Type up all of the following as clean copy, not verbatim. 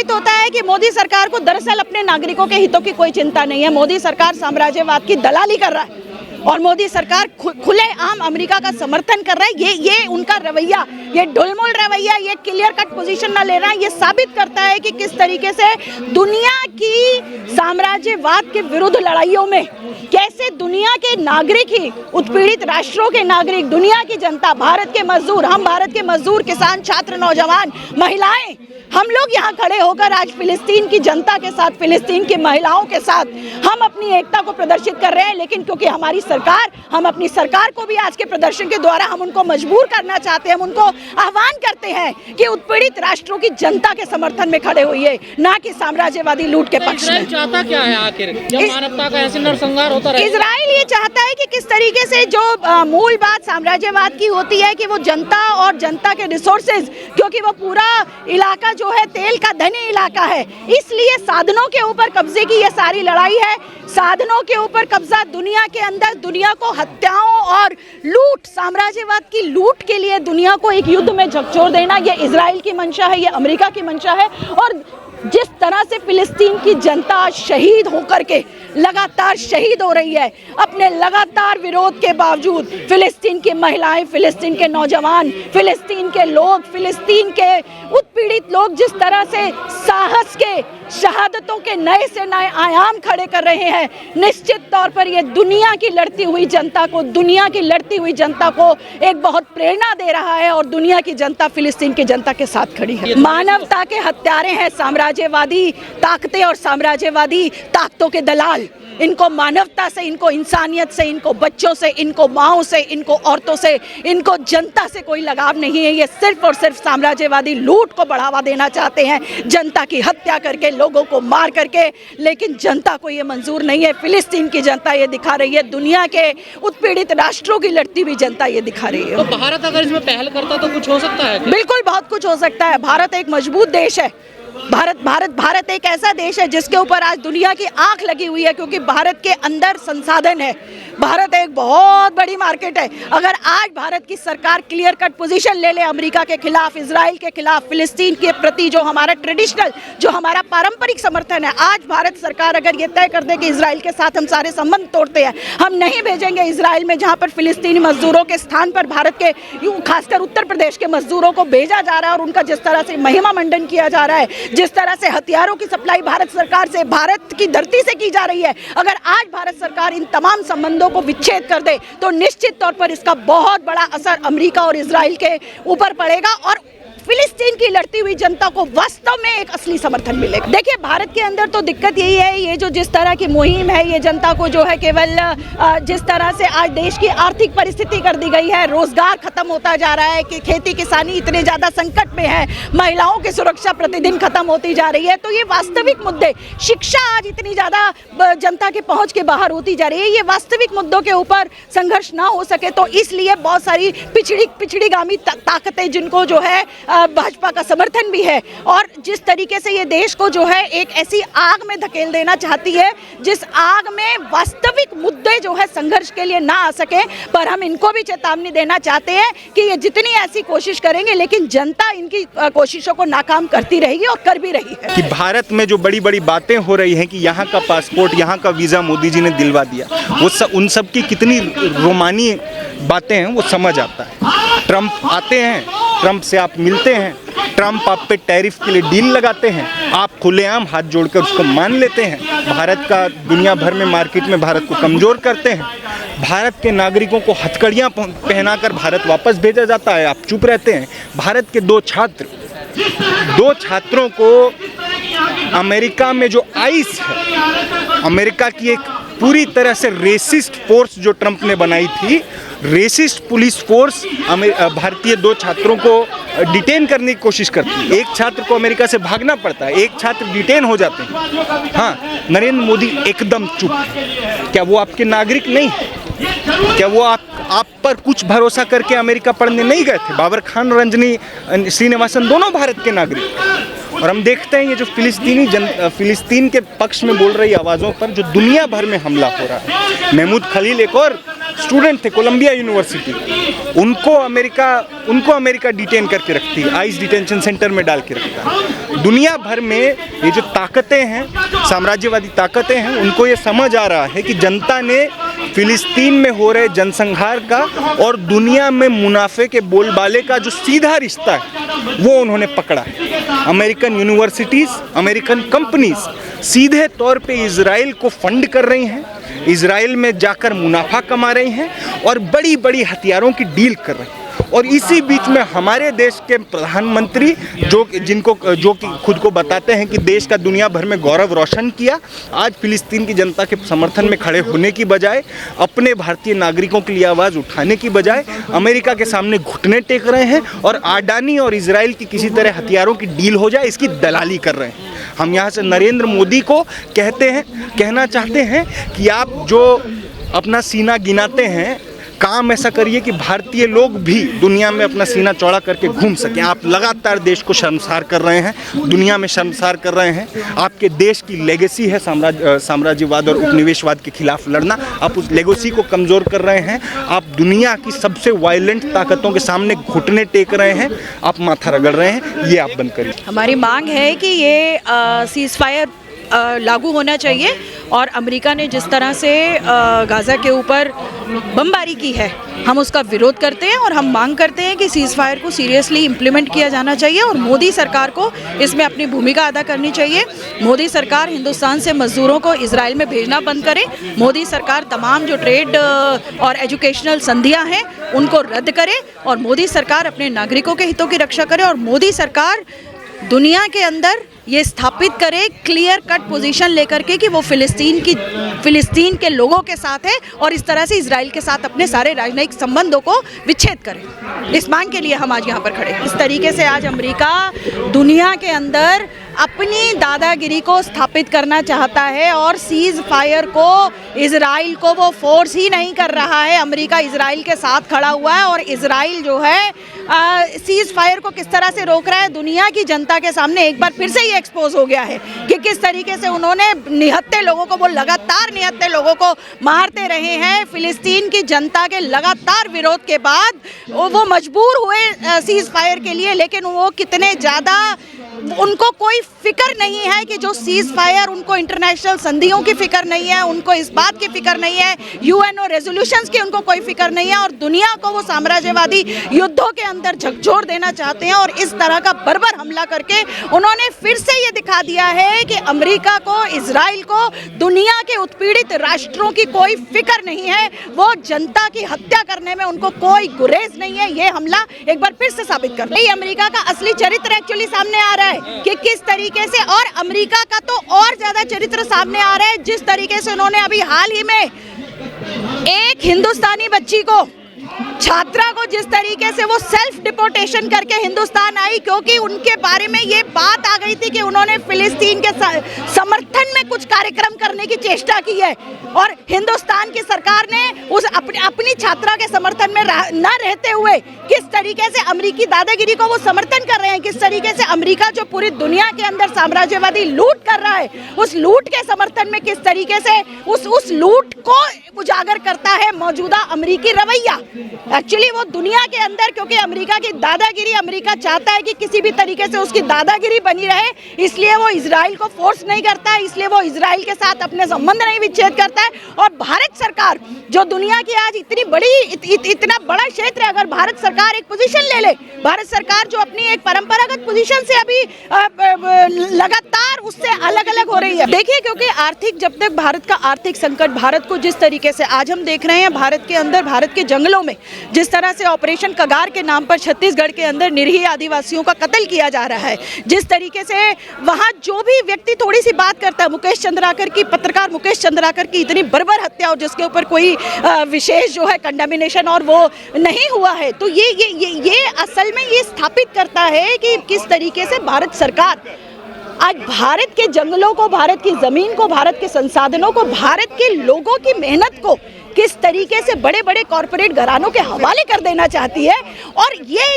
साबित होता है कि मोदी सरकार को दरअसल अपने नागरिकों के हितों की कोई चिंता नहीं है। मोदी सरकार साम्राज्यवाद की दलाली कर रहा है और मोदी सरकार खुले आम अमेरिका का समर्थन कर रहा है। ये उनका रवैया, ये ढुलमुल रवैया, ये क्लियर कट पोजीशन ना लेना, ये साबित करता है कि किस तरीके से दुनिया की साम्राज्यवाद के विरुद्ध लड़ाइयों में कैसे दुनिया के नागरिक ही, उत्पीड़ित राष्ट्रों के नागरिक, दुनिया की जनता, भारत के मजदूर, हम भारत के मजदूर, किसान, छात्र, नौजवान, महिलाएं, हम लोग यहाँ खड़े होकर आज फिलिस्तीन की जनता के साथ, फिलिस्तीन की महिलाओं के साथ हम अपनी एकता को प्रदर्शित कर रहे हैं। लेकिन क्योंकि हमारी सरकार, हम अपनी सरकार को भी आज के प्रदर्शन के द्वारा हम उनको मजबूर करना चाहते हैं, हम उनको आह्वान करते हैं कि उत्पीड़ित राष्ट्रों की जनता के समर्थन में खड़े होइए, ना कि साम्राज्यवादी लूट के पक्ष में। चाहता क्या है आखिर, जब मानवता का ऐसे नरसंहार होता रहे? इजराइल ये चाहता है कि किस तरीके से जो मूल बात साम्राज्यवाद की होती है कि वो जनता और जनता के रिसोर्सेज, क्योंकि वो पूरा इलाका जो है तेल का धनी इलाका है, इसलिए साधनों के ऊपर कब्जे की ये सारी लड़ाई है। साधनों के ऊपर कब्जा, दुनिया के अंदर दुनिया को हत्याओं और लूट, साम्राज्यवाद की लूट के लिए दुनिया को एक युद्ध में झकझोर देना, ये इजराइल की मंशा है, ये अमेरिका की मंशा है। और जिस तरह से फिलिस्तीन की जनता शहीद होकर के लगातार शहीद हो रही है, अपने लगातार विरोध के बावजूद फिलिस्तीन की महिलाएं, फिलिस्तीन के नौजवान, फिलिस्तीन के लोग, फिलिस्तीन के उत्पीड़ित लोग जिस तरह से साहस के, शहादतों के नए से नए आयाम खड़े कर रहे हैं, निश्चित तौर पर ये दुनिया की लड़ती हुई जनता को, दुनिया की लड़ती हुई जनता को एक बहुत प्रेरणा दे रहा है। और दुनिया की जनता फिलिस्तीन की जनता के साथ खड़ी है। मानवता के हत्यारे हैं साम्राज्यवादी ताकतें और साम्राज्यवादी ताकतों के दलाल। इनको मानवता से, इनको इंसानियत से, इनको बच्चों से, इनको माओं से, इनको औरतों से, इनको जनता से कोई लगाव नहीं है। ये सिर्फ और सिर्फ साम्राज्यवादी लूट को बढ़ावा देना चाहते हैं, जनता की हत्या करके, लोगों को मार करके। लेकिन जनता को ये मंजूर नहीं है। फिलिस्तीन की जनता ये दिखा रही है, दुनिया के उत्पीड़ित राष्ट्रों की लड़ती हुई जनता ये दिखा रही है। तो भारत अगर इसमें पहल करता तो कुछ हो सकता है? बिल्कुल, बहुत कुछ हो सकता है। भारत एक मजबूत देश है। भारत एक ऐसा देश है जिसके ऊपर आज दुनिया की आंख लगी हुई है, क्योंकि भारत के अंदर संसाधन है। भारत एक बहुत बड़ी मार्केट है। अगर आज भारत की सरकार क्लियर कट पोजीशन ले ले अमेरिका के खिलाफ, इजराइल के खिलाफ, फिलिस्तीन के प्रति जो हमारा ट्रेडिशनल, जो हमारा पारंपरिक समर्थन है, आज भारत सरकार अगर ये तय कर दे कि इजराइल के साथ हम सारे संबंध तोड़ते हैं, हम नहीं भेजेंगे इजराइल में, जहां पर फिलिस्तीनी मजदूरों के स्थान पर भारत के, खासकर उत्तर प्रदेश के मजदूरों को भेजा जा रहा है और उनका जिस तरह से महिमा मंडन किया जा रहा है, जिस तरह से हथियारों की सप्लाई भारत सरकार से, भारत की धरती से की जा रही है, अगर आज भारत सरकार इन तमाम संबंधों को विच्छेद कर दे तो निश्चित तौर पर इसका बहुत बड़ा असर अमेरिका और इजराइल के ऊपर पड़ेगा और फिलिस्तीन की लड़ती हुई जनता को वास्तव में एक असली समर्थन मिलेगा। देखिए, भारत के अंदर तो दिक्कत यही है, ये जो जिस तरह की मुहिम है, ये जनता को जो है केवल जिस तरह से आज देश की आर्थिक परिस्थिति कर दी गई है, रोजगार खत्म होता जा रहा है, कि खेती किसानी इतने ज्यादा संकट में है, महिलाओं की सुरक्षा प्रतिदिन खत्म होती जा रही है, तो ये वास्तविक मुद्दे, शिक्षा आज इतनी ज्यादा जनता के पहुंच के बाहर होती जा रही है, ये वास्तविक मुद्दों के ऊपर संघर्ष ना हो सके, तो इसलिए बहुत सारी पिछड़ीगामी ताकतें, जिनको जो है भाजपा का समर्थन भी है, और जिस तरीके से ये देश को जो है एक ऐसी आग में धकेल देना चाहती है जिस आग में वास्तविक मुद्दे जो है संघर्ष के लिए ना आ सके। पर हम इनको भी चेतावनी देना चाहते हैं कि ये जितनी ऐसी कोशिश करेंगे, लेकिन जनता इनकी कोशिशों को नाकाम करती रहेगी और कर भी रही है। कि भारत में जो बड़ी बड़ी बातें हो रही हैं कि यहाँ का पासपोर्ट, यहाँ का वीज़ा मोदी जी ने दिलवा दिया, वो उन सब की कितनी रोमानी बातें हैं वो समझ आता है। ट्रंप आते हैं, ट्रंप से आप मिलते हैं, ट्रंप आप पे टैरिफ के लिए डील लगाते हैं, आप खुलेआम हाथ जोड़कर उसको मान लेते हैं, भारत का दुनिया भर में मार्केट में भारत को कमज़ोर करते हैं, भारत के नागरिकों को हथकड़ियाँ पहनाकर भारत वापस भेजा जाता है, आप चुप रहते हैं। भारत के दो छात्रों को अमेरिका में जो आइस है, अमेरिका की एक पूरी तरह से रेसिस्ट फोर्स जो ट्रंप ने बनाई थी, रेसिस्ट पुलिस फोर्स भारतीय दो छात्रों को डिटेन करने की कोशिश करती है। एक छात्र को अमेरिका से भागना पड़ता है, एक छात्र डिटेन हो जाते हैं। हाँ, नरेंद्र मोदी एकदम चुप है। क्या वो आपके नागरिक नहीं है? क्या वो आप पर कुछ भरोसा करके अमेरिका पढ़ने नहीं गए थे? बाबर खान, रंजनी श्रीनिवासन दोनों भारत के नागरिक हैं। और हम देखते हैं ये जो फिलिस्तीन के पक्ष में बोल रही आवाज़ों पर जो दुनिया भर में हमला हो रहा है। महमूद खलील एक और स्टूडेंट थे कोलंबिया यूनिवर्सिटी, उनको अमेरिका डिटेन करके रखती है, आइस डिटेंशन सेंटर में डाल के रखता है। दुनिया भर में ये जो ताकतें हैं, साम्राज्यवादी ताकतें हैं, उनको ये समझ आ रहा है कि जनता ने फिलिस्तीन में हो रहे जनसंहार का और दुनिया में मुनाफे के बोलबाले का जो सीधा रिश्ता है वो उन्होंने पकड़ा है। अमेरिकन यूनिवर्सिटीज़, अमेरिकन कंपनीज सीधे तौर पे इजराइल को फंड कर रही हैं, इजराइल में जाकर मुनाफा कमा रही हैं और बड़ी बड़ी हथियारों की डील कर रही हैं। और इसी बीच में हमारे देश के प्रधानमंत्री जो कि खुद को बताते हैं कि देश का दुनिया भर में गौरव रोशन किया, आज फिलिस्तीन की जनता के समर्थन में खड़े होने की बजाय, अपने भारतीय नागरिकों के लिए आवाज़ उठाने की बजाय अमेरिका के सामने घुटने टेक रहे हैं और अडानी और इजराइल की किसी तरह हथियारों की डील हो जाए इसकी दलाली कर रहे हैं। हम यहाँ से नरेंद्र मोदी को कहना चाहते हैं कि आप जो अपना सीना गिनाते हैं, काम ऐसा करिए कि भारतीय लोग भी दुनिया में अपना सीना चौड़ा करके घूम सकें। आप लगातार देश को शर्मसार कर रहे हैं, दुनिया में शर्मसार कर रहे हैं। आपके देश की लेगेसी है साम्राज्यवाद और उपनिवेशवाद के खिलाफ लड़ना, आप उस लेगेसी को कमज़ोर कर रहे हैं। आप दुनिया की सबसे वायलेंट ताकतों के सामने घुटने टेक रहे हैं, आप माथा रगड़ रहे हैं, ये आप बंद करिए। हमारी मांग है कि ये सीज़ फायर लागू होना चाहिए और अमेरिका ने जिस तरह से गाज़ा के ऊपर बमबारी की है, हम उसका विरोध करते हैं और हम मांग करते हैं कि सीज़ फायर को सीरियसली इम्प्लीमेंट किया जाना चाहिए और मोदी सरकार को इसमें अपनी भूमिका अदा करनी चाहिए। मोदी सरकार हिंदुस्तान से मज़दूरों को इजराइल में भेजना बंद करे। मोदी सरकार तमाम जो ट्रेड और एजुकेशनल संधियां हैं उनको रद्द करे और मोदी सरकार अपने नागरिकों के हितों की रक्षा करे और मोदी सरकार दुनिया के अंदर ये स्थापित करे क्लियर कट पोजीशन लेकर के कि वो फिलिस्तीन के लोगों के साथ है और इस तरह से इजराइल के साथ अपने सारे राजनयिक संबंधों को विच्छेद करे। इस मांग के लिए हम आज यहाँ पर खड़े हैं। इस तरीके से आज अमेरिका दुनिया के अंदर अपनी दादागिरी को स्थापित करना चाहता है और सीज़ फायर को इजराइल को वो फोर्स ही नहीं कर रहा है। अमेरिका इजराइल के साथ खड़ा हुआ है और इजराइल जो है सीज़ फायर को किस तरह से रोक रहा है, दुनिया की जनता के सामने एक बार फिर से ये एक्सपोज हो गया है कि किस तरीके से उन्होंने निहत्थे लोगों को, वो लगातार निहत्थे लोगों को मारते रहे हैं। फिलिस्तीन की जनता के लगातार विरोध के बाद वो मजबूर हुए सीज़ फायर के लिए, लेकिन वो कितने ज़्यादा, उनको कोई फिक्र नहीं है कि जो सीज़ फायर, उनको इंटरनेशनल संधियों की फिक्र नहीं है, उनको इस बात की फिक्र नहीं है, यूएनओ रेजोल्यूशंस की उनको कोई फिक्र नहीं है और दुनिया को वो साम्राज्यवादी युद्धों के अंदर झकझोर देना चाहते हैं। और इस तरह का बर्बर हमला करके उन्होंने फिर से ये दिखा दिया है कि अमेरिका को, इजराइल को, दुनिया के उत्पीड़ित राष्ट्रों की कोई फिक्र नहीं है। वो जनता की हत्या करने में उनको कोई गुरेज नहीं है। ये हमला एक बार फिर से साबित कर रहा है अमेरिका का असली चरित्र एक्चुअली सामने आ रहा है कि किस तरीके से, और अमेरिका का तो और ज्यादा चरित्र सामने आ रहा है जिस तरीके से उन्होंने अभी हाल ही में एक हिंदुस्तानी बच्ची को, छात्रा को, जिस तरीके से वो सेल्फ डिपोर्टेशन करके हिंदुस्तान आई क्योंकि उनके बारे में ये बात आ गई थी कि उन्होंने फिलिस्तीन के समर्थन में कुछ कार्यक्रम करने की चेष्टा की है और हिंदुस्तान की सरकार ने उस अपनी छात्रा के समर्थन में न रहते हुए किस तरीके से अमेरिकी दादागिरी को वो समर्थन कर रहे हैं, किस तरीके से अमेरिका जो पूरी दुनिया के अंदर साम्राज्यवादी लूट कर रहा है, उस लूट के समर्थन में किस तरीके से उस लूट को उजागर करता है मौजूदा अमेरिकी रवैया। एक्चुअली वो दुनिया के अंदर, क्योंकि अमेरिका की दादागिरी, अमेरिका चाहता है कि किसी भी तरीके से उसकी दादागिरी बनी रहे, इसलिए वो इजराइल को फोर्स नहीं करता है, इसलिए वो इजराइल के साथ अपने संबंध नहीं विच्छेद करता है। और भारत सरकार जो दुनिया की आज इतनी बड़ी, इतना बड़ा क्षेत्र है, अगर भारत सरकार एक पोजीशन ले ले, भारत सरकार जो अपनी एक परंपरागत पोजीशन से अभी लगातार उससे अलग अलग हो रही है। देखिए, क्योंकि आर्थिक, जब तक भारत का आर्थिक संकट, भारत को जिस तरीके से आज हम देख रहे हैं, भारत के अंदर, भारत के जंगलों में जिस तरह से ऑपरेशन कगार के नाम पर छत्तीसगढ़ के अंदर निरीह आदिवासियों का कत्ल किया जा रहा है, जिस तरीके से वहां जो भी व्यक्ति थोड़ी सी बात करता है, मुकेश चंद्राकर की, पत्रकार मुकेश चंद्राकर की इतनी बर्बर हत्या और जिसके ऊपर कोई विशेष जो है कंडेमिनेशन और वो नहीं हुआ है, तो ये असल में ये स्थापित करता है कि किस तरीके से भारत सरकार आज भारत के जंगलों को, भारत की जमीन को, भारत के संसाधनों को, भारत के लोगों की मेहनत को किस तरीके से बड़े बड़े कॉरपोरेट घरानों के हवाले कर देना चाहती है, और ये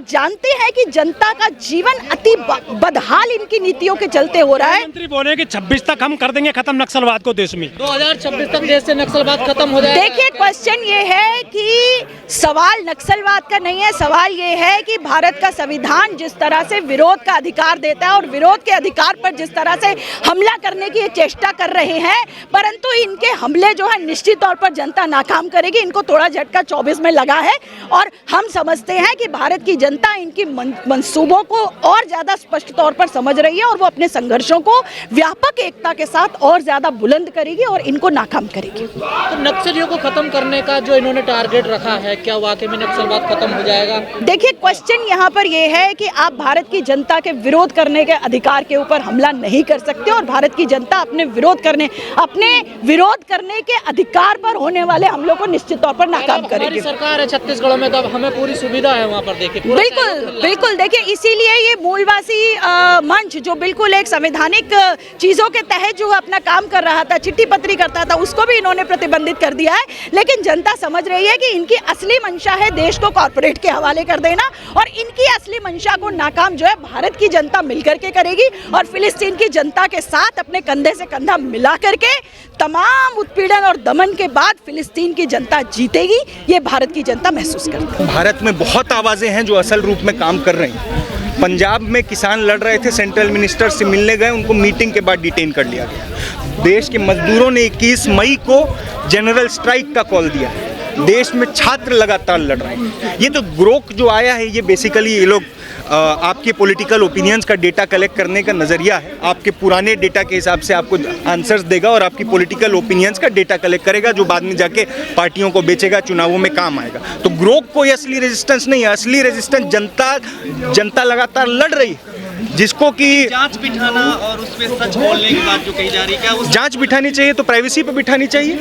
जानते हैं कि जनता का जीवन अति बदहाल इनकी नीतियों के चलते हो रहा है। मंत्री बोले कि 26 तक हम कर देंगे खत्म नक्सलवाद को देश में, 2026 तक देश से नक्सलवाद खत्म हो जाएगा। देखिए, क्वेश्चन ये है कि सवाल नक्सलवाद का नहीं है, सवाल ये है कि भारत का संविधान जिस तरह से विरोध का अधिकार देता है और विरोध के अधिकार पर जिस तरह से हमला करने की चेष्टा कर रहे हैं, परंतु इनके हमले जो है निश्चित तौर पर जनता नाकाम करेगी। इनको थोड़ा झटका 24 में लगा है और हम समझते हैं कि भारत की जनता इनकी मंसूबों को और ज्यादा स्पष्ट तौर पर समझ रही है और वो अपने संघर्षों को व्यापक एकता के साथ और ज्यादा बुलंद करेगी और इनको नाकाम करेगी। तो नक्सलियों को खत्म करने का जो इन्होंने टारगेट रखा है, क्या वाकई में नक्सलवाद खत्म हो जाएगा? देखिए, क्वेश्चन यहाँ पर यह है कि आप भारत की जनता के विरोध करने के अधिकार के ऊपर हमला नहीं कर सकते और भारत की जनता अपने विरोध करने के अधिकार पर होने वाले हमलों को निश्चित तौर पर नाकाम करेगी। सरकार है छत्तीसगढ़ में, तो अब हमें पूरी सुविधा है वहाँ पर। देखिए, बिल्कुल देखिए, इसीलिए ये मूलवासी मंच जो बिल्कुल एक संवैधानिक चीजों के तहत जो अपना काम कर रहा था, चिट्ठी पत्री करता था, उसको भी इन्होंने प्रतिबंधित कर दिया है। लेकिन जनता समझ रही है कि इनकी असली मंशा है देश को कॉर्पोरेट के हवाले कर देना, और इनकी असली मंशा को नाकाम जो है भारत की जनता मिलकर के करेगी और फिलिस्तीन की जनता के साथ अपने कंधे से कंधा मिला करके तमाम उत्पीड़न और दमन के बाद फिलिस्तीन की जनता जीतेगी। ये भारत की जनता महसूस करती है। भारत में बहुत आवाज़ें हैं जो असल रूप में काम कर रही हैं। पंजाब में किसान लड़ रहे थे, सेंट्रल मिनिस्टर से मिलने गए, उनको मीटिंग के बाद डिटेन कर लिया गया। देश के मजदूरों ने 21 मई को जनरल स्ट्राइक का कॉल दिया। देश में छात्र लगातार लड़ रहे हैं। ये तो ग्रोक जो आया है, ये बेसिकली ये लोग आपके पॉलिटिकल ओपिनियंस का डेटा कलेक्ट करने का नज़रिया है। आपके पुराने डेटा के हिसाब से आपको आंसर्स देगा और आपकी पॉलिटिकल ओपिनियंस का डेटा कलेक्ट करेगा, जो बाद में जाके पार्टियों को बेचेगा, चुनावों में काम आएगा। तो ग्रोक कोई असली रेजिस्टेंस नहीं है। असली रेजिस्टेंस जनता लगातार लड़ रही है, जिसको कि जांच बिठाना और उसमें सच बोलने की बात जो कही जा रही है, क्या उस जांच बिठानी चाहिए तो प्राइवेसी पे बिठानी चाहिए।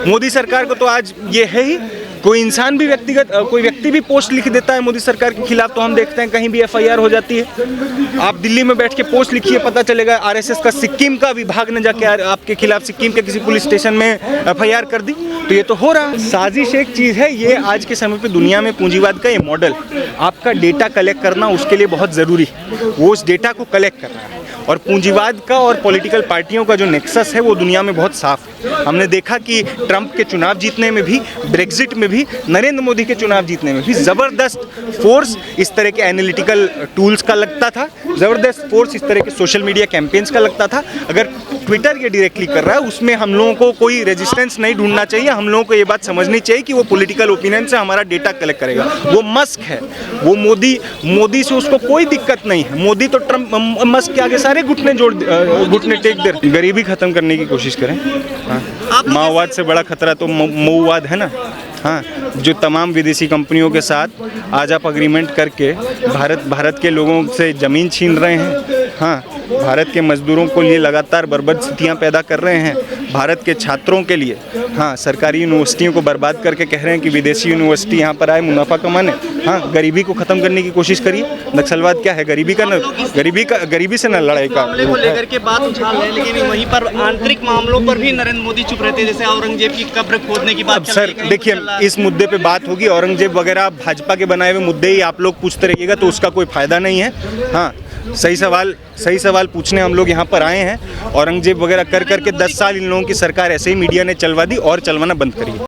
मोदी सरकार को तो आज ये है ही, कोई इंसान भी कोई व्यक्ति भी पोस्ट लिख देता है मोदी सरकार के खिलाफ तो हम देखते हैं कहीं भी एफआईआर हो जाती है। आप दिल्ली में बैठ के पोस्ट लिखिए, पता चलेगा आरएसएस का सिक्किम का विभाग ने जाके आपके खिलाफ सिक्किम के किसी पुलिस स्टेशन में एफआईआर कर दी। तो ये तो हो रहा है। साजिश एक चीज़ है, ये आज के समय पे दुनिया में पूंजीवाद का ये मॉडल, आपका डेटा कलेक्ट करना उसके लिए बहुत ज़रूरी है। वो उस डेटा को कलेक्ट करना है, और पूंजीवाद का और पॉलिटिकल पार्टियों का जो नेक्सस है वो दुनिया में बहुत साफ है। हमने देखा कि ट्रंप के चुनाव जीतने में भी, ब्रेक्जिट में भी, नरेंद्र मोदी के चुनाव जीतने में भी ज़बरदस्त फोर्स इस तरह के एनालिटिकल टूल्स का लगता था, ज़बरदस्त फोर्स इस तरह के सोशल मीडिया कैंपेन्स का लगता था। अगर ट्विटर ये डायरेक्टली कर रहा है, उसमें हम लोगों को कोई रेजिस्टेंस नहीं ढूंढना चाहिए। हम लोगों को ये बात समझनी चाहिए कि वो पॉलिटिकल ओपिनियन से हमारा डेटा कलेक्ट करेगा। वो मस्क है, वो मोदी से उसको कोई दिक्कत नहीं है। मोदी तो ट्रंप मस्क के आगे सारे घुटने टेक दे। गरीबी खत्म करने की कोशिश करें। हाँ, माओवाद से बड़ा खतरा तो मऊवाद है ना। हाँ, जो तमाम विदेशी कंपनियों के साथ आज आप अग्रीमेंट करके भारत के लोगों से ज़मीन छीन रहे हैं। हाँ, भारत के मजदूरों को लिए लगातार बर्बाद स्थितियाँ पैदा कर रहे हैं। भारत के छात्रों के लिए हाँ, सरकारी यूनिवर्सिटियों को बर्बाद करके कह रहे हैं कि विदेशी यूनिवर्सिटी यहाँ पर आए मुनाफा कमाने। हाँ, गरीबी को ख़त्म करने की कोशिश करिए। नक्सलवाद क्या है? गरीबी से न लड़ाई का मामले को लेकर के बात उछाल रहे हैं, लेकिन वहीं पर आंतरिक मामलों पर भी नरेंद्र मोदी चुप रहते हैं, जैसे औरंगजेब की कब्र खोदने की बात। अब सर देखिए, इस मुद्दे पे बात होगी। औरंगजेब वगैरह भाजपा के बनाए हुए मुद्दे ही आप लोग पूछते रहिएगा तो उसका कोई फायदा नहीं है। हाँ, सही सवाल पूछने हम लोग यहाँ पर आए हैं। औरंगजेब वगैरह कर करके 10 साल इन लोगों की सरकार ऐसे ही मीडिया ने चलवा दी और चलवाना बंद करी।